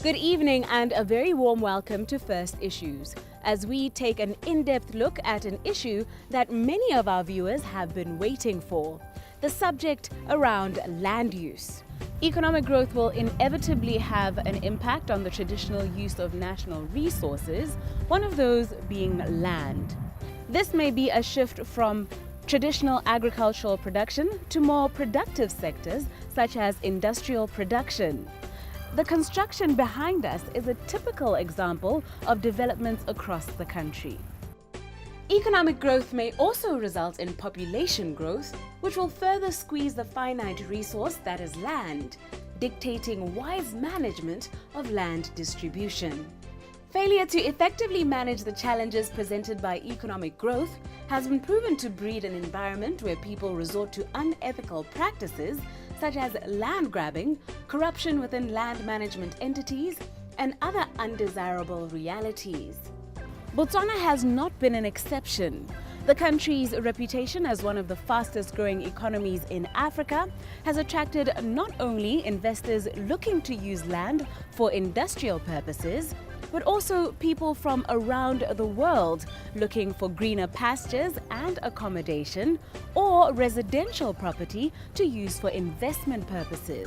Good evening and a very warm welcome to First Issues, as we take an in-depth look at an issue that many of our viewers have been waiting for, the subject around land use. Economic growth will inevitably have an impact on the traditional use of national resources, one of those being land. This may be a shift from traditional agricultural production to more productive sectors such as industrial production. The construction behind us is a typical example of developments across the country. Economic growth may also result in population growth, which will further squeeze the finite resource that is land, dictating wise management of land distribution. Failure to effectively manage the challenges presented by economic growth has been proven to breed an environment where people resort to unethical practices such as land grabbing, corruption within land management entities, and other undesirable realities. Botswana has not been an exception. The country's reputation as one of the fastest growing economies in Africa has attracted not only investors looking to use land for industrial purposes, but also people from around the world looking for greener pastures and accommodation or residential property to use for investment purposes.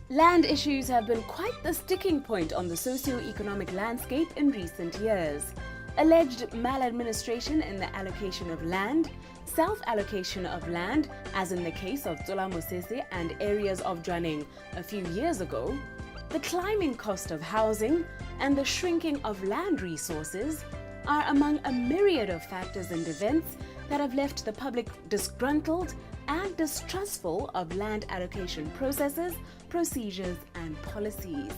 Land issues have been quite the sticking point on the socio-economic landscape in recent years. Alleged maladministration in the allocation of land, self-allocation of land, as in the case of Tsola Mosese and areas of Jwaneng a few years ago, the climbing cost of housing, and the shrinking of land resources are among a myriad of factors and events that have left the public disgruntled and distrustful of land allocation processes, procedures, and policies.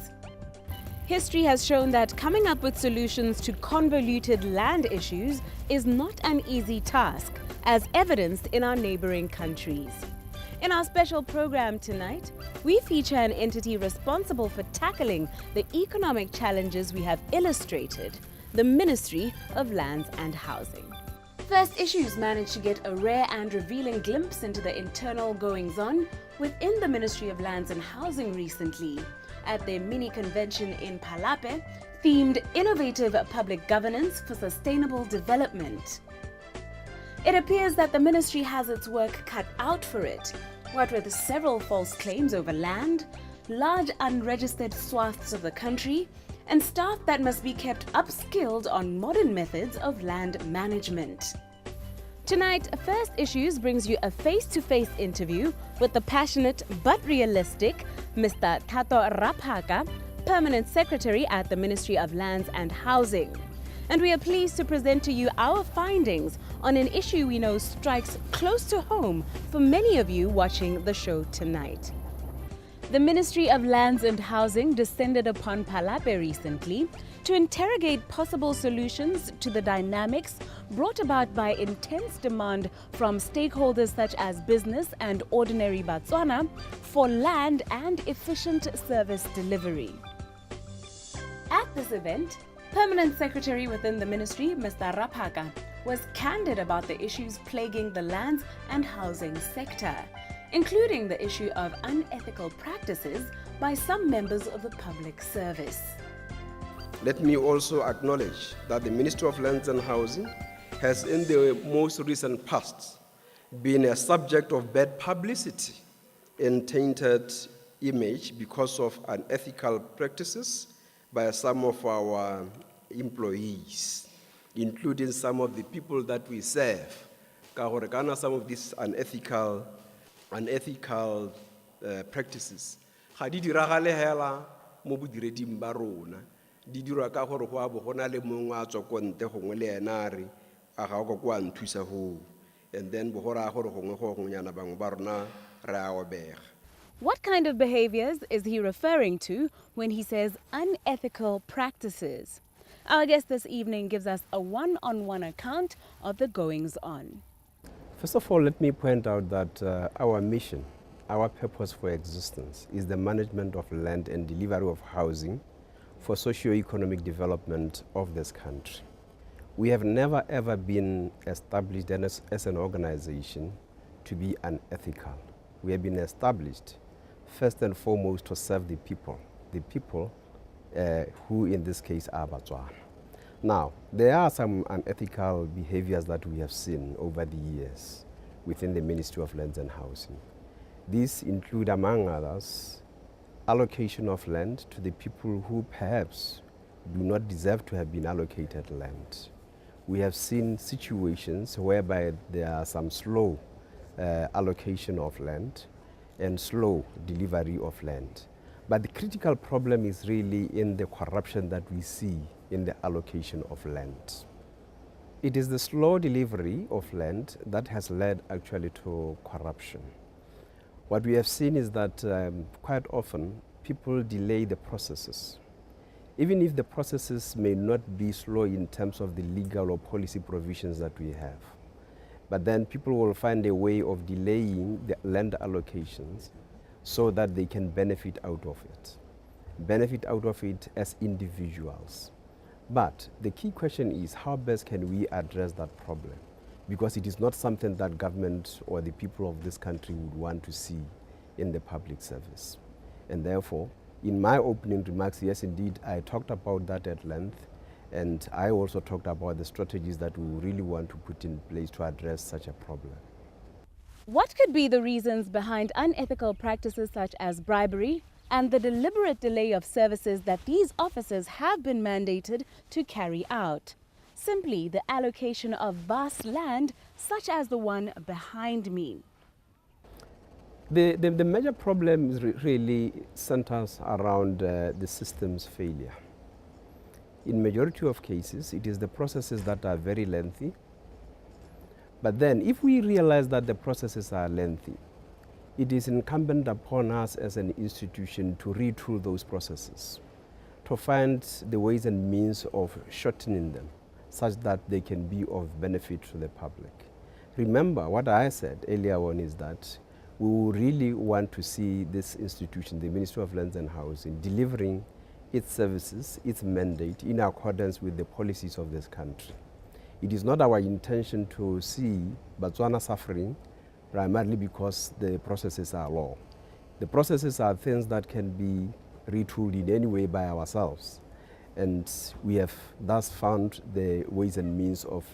History has shown that coming up with solutions to convoluted land issues is not an easy task, as evidenced in our neighboring countries. In our special program tonight, we feature an entity responsible for tackling the economic challenges we have illustrated, the Ministry of Lands and Housing. First Issues managed to get a rare and revealing glimpse into the internal goings-on within the Ministry of Lands and Housing recently, at their mini convention in Palape, themed Innovative Public Governance for Sustainable Development. It appears that the ministry has its work cut out for it, what with several false claims over land, large unregistered swaths of the country, and staff that must be kept upskilled on modern methods of land management. Tonight, First Issues brings you a face-to-face interview with the passionate but realistic Mr. Thato Raphaka, Permanent Secretary at the Ministry of Lands and Housing. And we are pleased to present to you our findings on an issue we know strikes close to home for many of you watching the show tonight. The Ministry of Lands and Housing descended upon Palape recently to interrogate possible solutions to the dynamics brought about by intense demand from stakeholders such as business and ordinary Botswana for land and efficient service delivery. At this event, Permanent Secretary within the ministry, Mr. Raphaka, was candid about the issues plaguing the lands and housing sector, including the issue of unethical practices by some members of the public service. Let me also acknowledge that the Ministry of Lands and Housing has in the most recent past been a subject of bad publicity and tainted image because of unethical practices by some of our employees, including some of the people that we serve. Some of these unethical practices. Di diragale hela mo bodireding ba rona. Di dirwa ka gore go a bo gona le mongwe a tswa ko nte gongwe le ena re a ga go kwa nthusa ho. And then bo gora gore gongwe go gonyana bangwe ba rona re a obega. What kind of behaviors is he referring to when he says unethical practices? Our guest this evening gives us a one-on-one account of the goings-on. First of all, let me point out that our mission, our purpose for existence is the management of land and delivery of housing for socio-economic development of this country. We have never ever been established as an organization to be unethical. We have been established first and foremost to serve the people who in this case are Batswana. Now, there are some unethical behaviors that we have seen over the years within the Ministry of Lands and Housing. These include, among others, allocation of land to the people who perhaps do not deserve to have been allocated land. We have seen situations whereby there are some slow allocation of land and slow delivery of land. But the critical problem is really in the corruption that we see in the allocation of land. It is the slow delivery of land that has led actually to corruption. What we have seen is that quite often people delay the processes. Even if the processes may not be slow in terms of the legal or policy provisions that we have. But then people will find a way of delaying the land allocations so that they can benefit out of it. Benefit out of it as individuals. But the key question is, how best can we address that problem? Because it is not something that government or the people of this country would want to see in the public service. And therefore, in my opening remarks, yes, indeed, I talked about that at length, and I also talked about the strategies that we really want to put in place to address such a problem. What could be the reasons behind unethical practices such as bribery and the deliberate delay of services that these officers have been mandated to carry out? Simply the allocation of vast land such as the one behind me. The major problem is really centers around the system's failure. In majority of cases, it is the processes that are very lengthy. But then, if we realize that the processes are lengthy, it is incumbent upon us as an institution to retool those processes, to find the ways and means of shortening them, such that they can be of benefit to the public. Remember, what I said earlier on is that we really want to see this institution, the Ministry of Lands and Housing, delivering its services, its mandate, in accordance with the policies of this country. It is not our intention to see Botswana suffering primarily because the processes are long. The processes are things that can be retooled in any way by ourselves. And we have thus found the ways and means of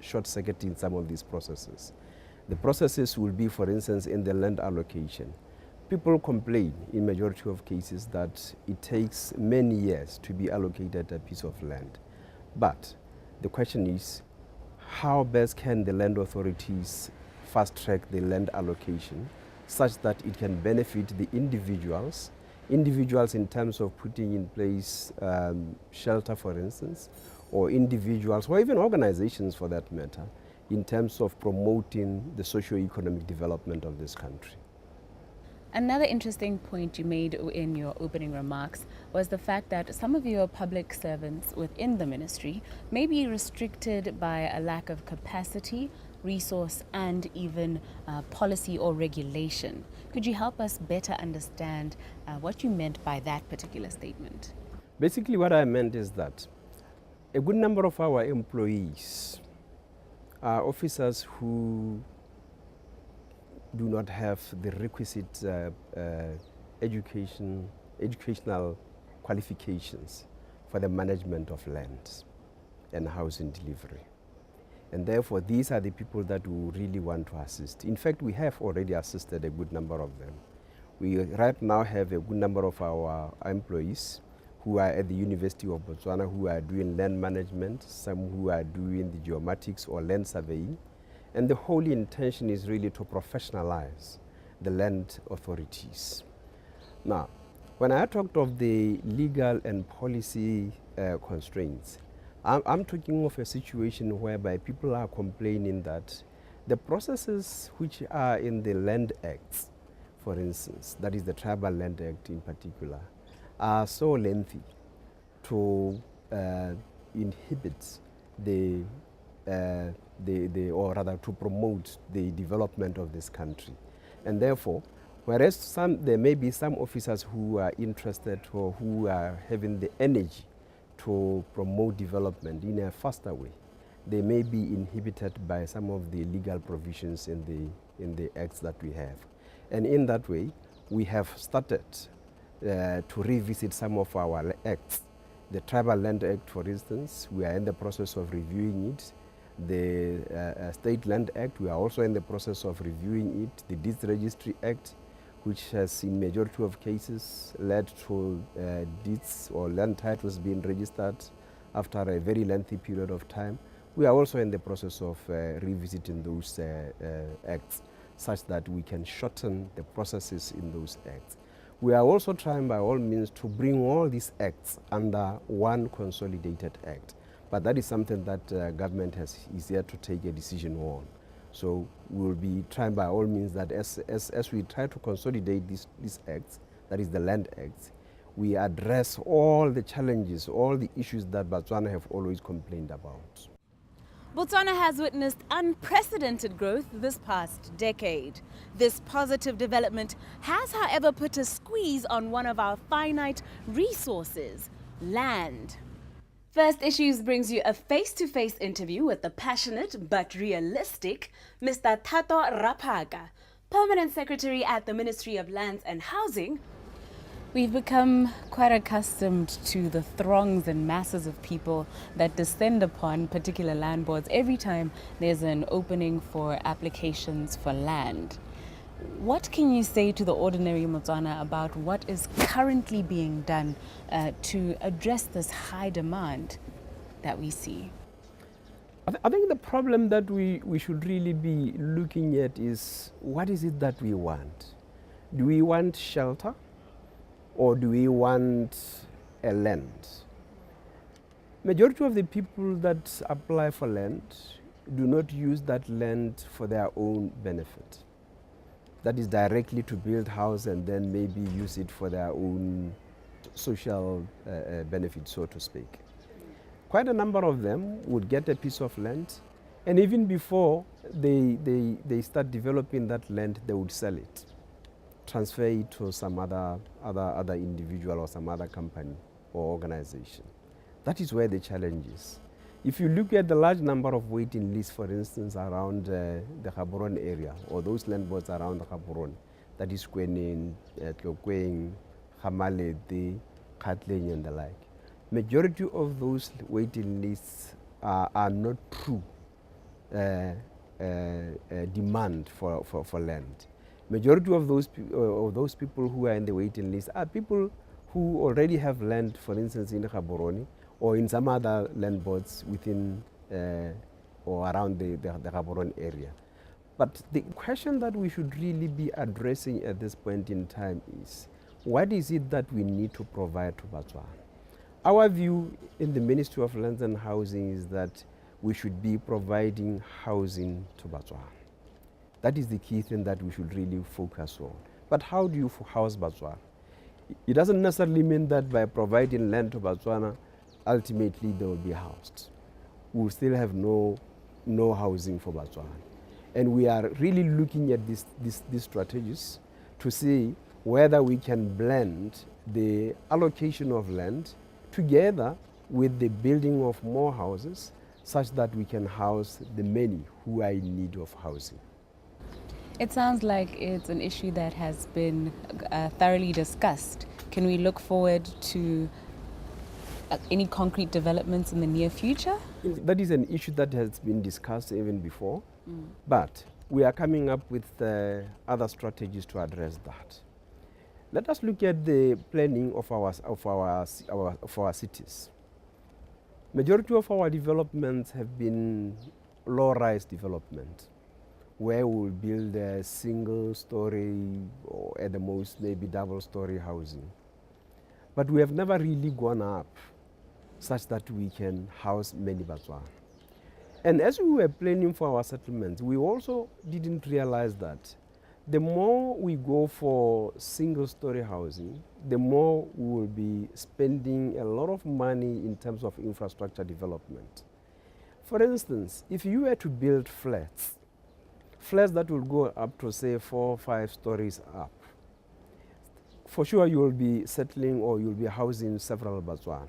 short-circuiting some of these processes. The processes will be, for instance, in the land allocation. People complain in majority of cases that it takes many years to be allocated a piece of land. But the question is, how best can the land authorities fast-track the land allocation such that it can benefit the individuals in terms of putting in place shelter, for instance, or individuals, or even organizations for that matter, in terms of promoting the socio-economic development of this country. Another interesting point you made in your opening remarks was the fact that some of your public servants within the ministry may be restricted by a lack of capacity, resource, and even policy or regulation. Could you help us better understand what you meant by that particular statement? Basically, what I meant is that a good number of our employees are officers who do not have the requisite educational qualifications for the management of land and housing delivery. And therefore, these are the people that we really want to assist. In fact, we have already assisted a good number of them. We right now have a good number of our employees who are at the University of Botswana who are doing land management, some who are doing the geomatics or land surveying. And the whole intention is really to professionalize the land authorities. Now, when I talked of the legal and policy constraints, I'm talking of a situation whereby people are complaining that the processes which are in the Land Acts, for instance, that is the Tribal Land Act in particular, are so lengthy to inhibit or rather to promote the development of this country. And therefore, whereas there may be some officers who are interested or who are having the energy to promote development in a faster way, they may be inhibited by some of the legal provisions in the acts that we have. And in that way, we have started to revisit some of our acts The Tribal Land Act, for instance, we are in the process of reviewing it. The State Land Act, we are also in the process of reviewing it. The Deeds Registry Act, which has in majority of cases led to deeds or land titles being registered after a very lengthy period of time. We are also in the process of revisiting those acts such that we can shorten the processes in those acts. We are also trying by all means to bring all these acts under one consolidated act. But that is something that government is yet to take a decision on. So we'll be trying by all means that as we try to consolidate these acts, that is the land acts, we address all the challenges, all the issues that Botswana have always complained about. Botswana has witnessed unprecedented growth this past decade. This positive development has, however, put a squeeze on one of our finite resources, land. First Issues brings you a face-to-face interview with the passionate but realistic Mr. Thato Rapaka, Permanent Secretary at the Ministry of Lands and Housing. We've become quite accustomed to the throngs and masses of people that descend upon particular land boards every time there's an opening for applications for land. What can you say to the ordinary Motswana about what is currently being done to address this high demand that we see? I think the problem that we should really be looking at is, what is it that we want? Do we want shelter, or do we want a land? Majority of the people that apply for land do not use that land for their own benefit. That is directly to build house and then maybe use it for their own social benefit, so to speak. Quite a number of them would get a piece of land, and even before they start developing that land, they would sell it, transfer it to some other individual or some other company or organization. That is where the challenge is. If you look at the large number of waiting lists, for instance, around the Gaborone area, or those land boards around the Gaborone, that is Kwenin, Tlokweng, Hamalete, Katleng and the like, majority of those waiting lists are not true demand for land. Majority of those people who are in the waiting list are people who already have land, for instance, in Gaborone, or in some other land boards within or around the Gaborone area. But the question that we should really be addressing at this point in time is, what is it that we need to provide to Botswana? Our view in the Ministry of Lands and Housing is that we should be providing housing to Botswana. That is the key thing that we should really focus on. But how do you house Botswana? It doesn't necessarily mean that by providing land to Botswana, ultimately they will be housed. We will still have no housing for Botswana. And we are really looking at these strategies to see whether we can blend the allocation of land together with the building of more houses, such that we can house the many who are in need of housing. It sounds like it's an issue that has been thoroughly discussed. Can we look forward to any concrete developments in the near future? That is an issue that has been discussed even before, but we are coming up with other strategies to address that. Let us look at the planning of our cities. Majority of our developments have been low-rise development, where we'll build a single-story or at the most maybe double-story housing. But we have never really gone up such that we can house many Botswana. And as we were planning for our settlements, we also didn't realize that the more we go for single-story housing, the more we will be spending a lot of money in terms of infrastructure development. For instance, if you were to build flats that will go up to say 4 or 5 stories up, for sure you will be settling or you'll be housing several Botswana.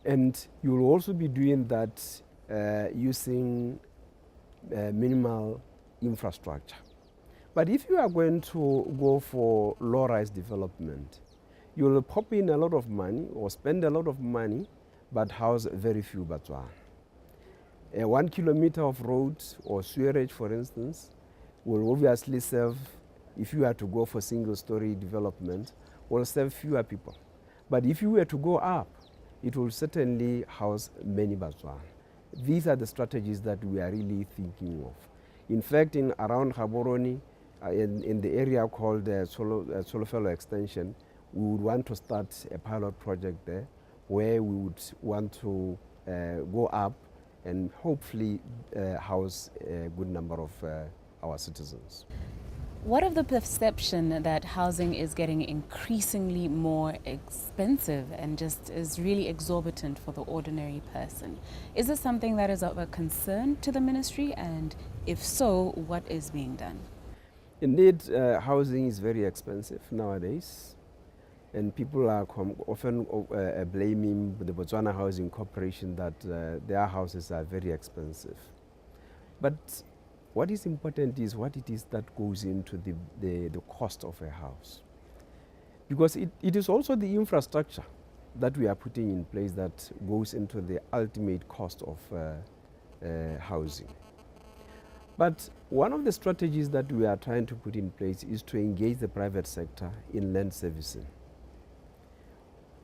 And you will also be doing that using minimal infrastructure. But if you are going to go for low-rise development, You'll pop in a lot of money or spend a lot of money, but house very few Batswana. 1 kilometer of road or sewerage, for instance, will obviously serve, if you are to go for single-story development, will serve fewer people. But if you were to go up, it will certainly house many Batswana. These are the strategies that we are really thinking of. In fact, around Gaborone, in the area called Solofelo Extension, we would want to start a pilot project there where we would want to go up and hopefully house a good number of our citizens. What of the perception that housing is getting increasingly more expensive and just is really exorbitant for the ordinary person? Is this something that is of a concern to the ministry, and if so, what is being done? Indeed, housing is very expensive nowadays, and people are often blaming the Botswana Housing Corporation that their houses are very expensive. But what is important is what it is that goes into the cost of a house. Because it is also the infrastructure that we are putting in place that goes into the ultimate cost of housing. But one of the strategies that we are trying to put in place is to engage the private sector in land servicing.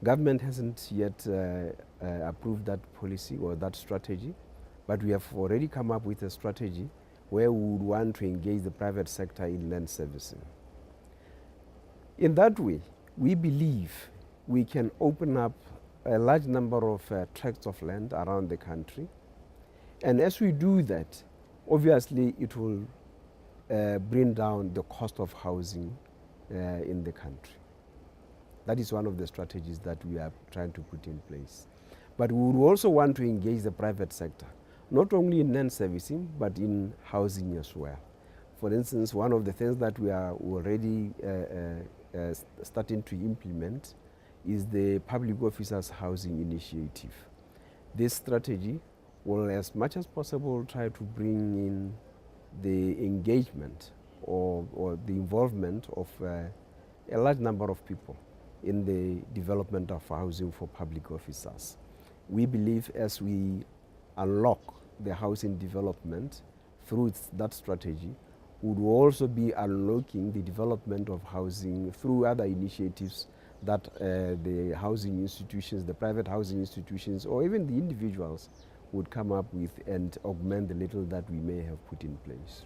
Government hasn't yet approved that policy or that strategy, but we have already come up with a strategy where we would want to engage the private sector in land servicing. In that way, we believe we can open up a large number of tracts of land around the country. And as we do that, obviously it will bring down the cost of housing in the country. That is one of the strategies that we are trying to put in place. But we would also want to engage the private sector, not only in land servicing, but in housing as well. For instance, one of the things that we are already starting to implement is the Public Officers Housing Initiative. This strategy will, as much as possible, try to bring in the engagement or the involvement of a large number of people in the development of housing for public officers. We believe as we unlock the housing development through that strategy, we would also be unlocking the development of housing through other initiatives that the housing institutions, the private housing institutions, or even the individuals would come up with and augment the little that we may have put in place.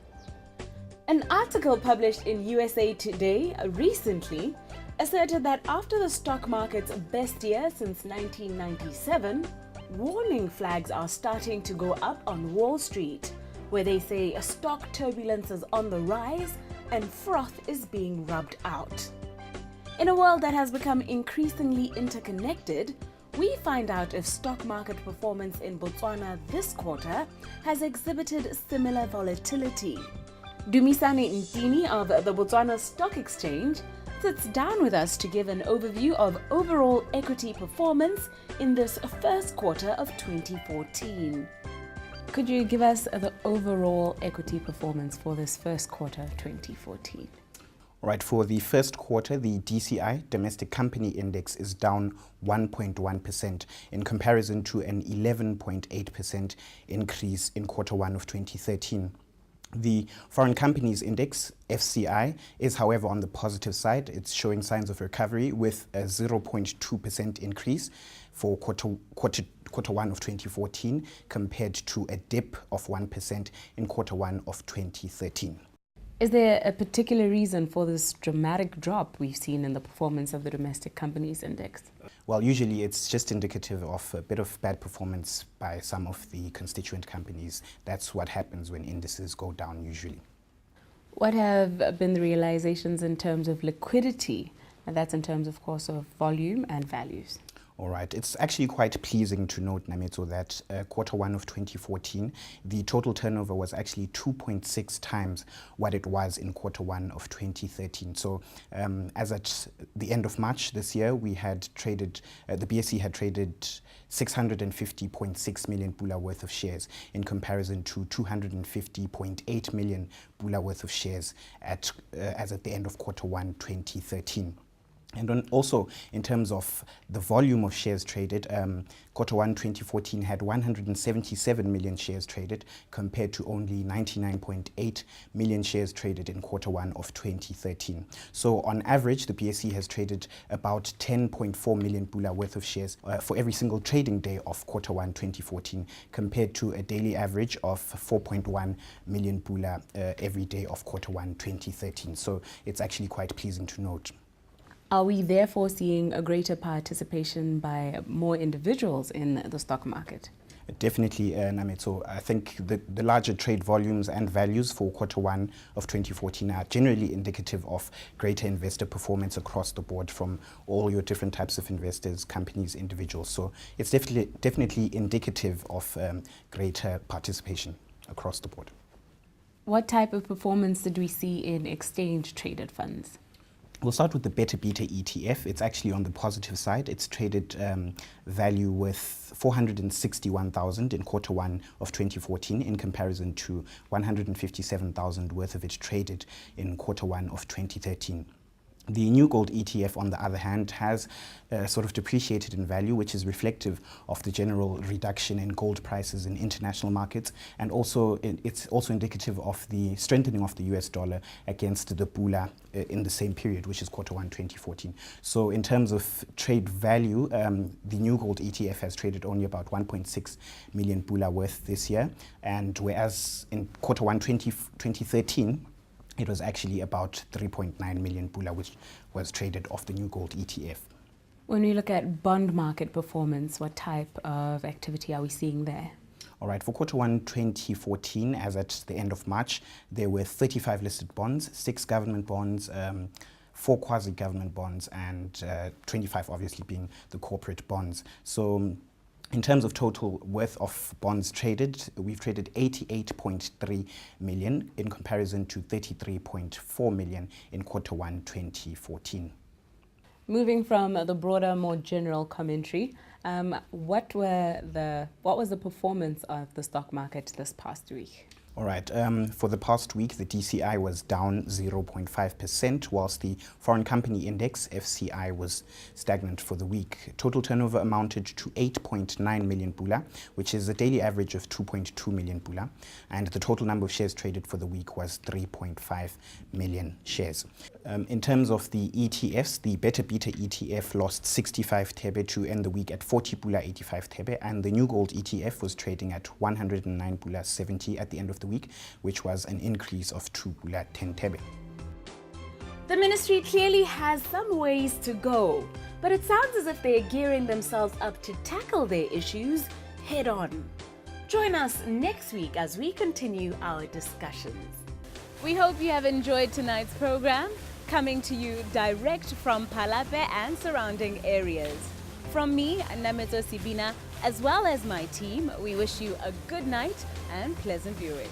An article published in USA Today recently asserted that after the stock market's best year since 1997, warning flags are starting to go up on Wall Street, where they say a stock turbulence is on the rise and froth is being rubbed out. In a world that has become increasingly interconnected, we find out if stock market performance in Botswana this quarter has exhibited similar volatility. Dumisani Ntini of the Botswana Stock Exchange sits down with us to give an overview of overall equity performance in this first quarter of 2014. Could you give us the overall equity performance for this first quarter of 2014? Right, for the first quarter, the DCI, Domestic Company Index, is down 1.1% in comparison to an 11.8% increase in quarter one of 2013. The Foreign Companies Index, FCI, is however on the positive side. It's showing signs of recovery with a 0.2% increase for quarter one of 2014 compared to a dip of 1% in quarter one of 2013. Is there a particular reason for this dramatic drop we've seen in the performance of the Domestic Companies Index? Well, usually it's just indicative of a bit of bad performance by some of the constituent companies. That's what happens when indices go down usually. What have been the realizations in terms of liquidity? And that's in terms, of course, of volume and values. All right. It's actually quite pleasing to note, Nametso, that quarter one of 2014, the total turnover was actually 2.6 times what it was in quarter one of 2013. So as at the end of March this year, we had traded, the BSE had traded 650.6 million Pula worth of shares in comparison to 250.8 million Pula worth of shares as at the end of quarter one 2013. And then also, in terms of the volume of shares traded, quarter 1 2014 had 177 million shares traded compared to only 99.8 million shares traded in quarter 1 of 2013. So on average, the PSC has traded about 10.4 million pula worth of shares for every single trading day of quarter 1 2014, compared to a daily average of 4.1 million pula every day of quarter 1 2013. So it's actually quite pleasing to note. Are we therefore seeing a greater participation by more individuals in the stock market? Definitely, Namit. So I think the larger trade volumes and values for quarter 1 of 2014 are generally indicative of greater investor performance across the board from all your different types of investors, companies, individuals. So it's definitely indicative of greater participation across the board. What type of performance did we see in exchange-traded funds? We'll start with the Beta Beta ETF. It's actually on the positive side. It's traded value with 461,000 in quarter 1 of 2014 in comparison to 157,000 worth of it traded in quarter 1 of 2013. The New Gold ETF, on the other hand, has sort of depreciated in value, which is reflective of the general reduction in gold prices in international markets, and also it's also indicative of the strengthening of the US dollar against the pula in the same period, which is quarter 1 2014. So in terms of trade value, the New Gold ETF has traded only about 1.6 million pula worth this year, and whereas in quarter 1 2013, it was actually about 3.9 million pula, which was traded off the New Gold ETF. When we look at bond market performance, what type of activity are we seeing there? All right, for quarter 1 2014, as at the end of March, there were 35 listed bonds, 6 government bonds, 4 quasi-government bonds, and 25 obviously being the corporate bonds. So in terms of total worth of bonds traded, we've traded 88.3 million in comparison to 33.4 million in quarter 1 2014. Moving from the broader, more general commentary, what was the performance of the stock market this past week? All right, for the past week, the DCI was down 0.5%, whilst the Foreign Company Index, FCI, was stagnant for the week. Total turnover amounted to 8.9 million pula, which is a daily average of 2.2 million pula, and the total number of shares traded for the week was 3.5 million shares. In terms of the ETFs, the Beta Beta ETF lost 65 thebe to end the week at 40 pula 85 thebe, and the New Gold ETF was trading at 109 pula 70 at the end of the week, which was an increase of 2 pula 10 thebe. The ministry clearly has some ways to go, but it sounds as if they're gearing themselves up to tackle their issues head on. Join us next week as we continue our discussions. We hope you have enjoyed tonight's program, coming to you direct from Palape and surrounding areas. From me, Namezo Sibina, as well as my team, we wish you a good night and pleasant viewing.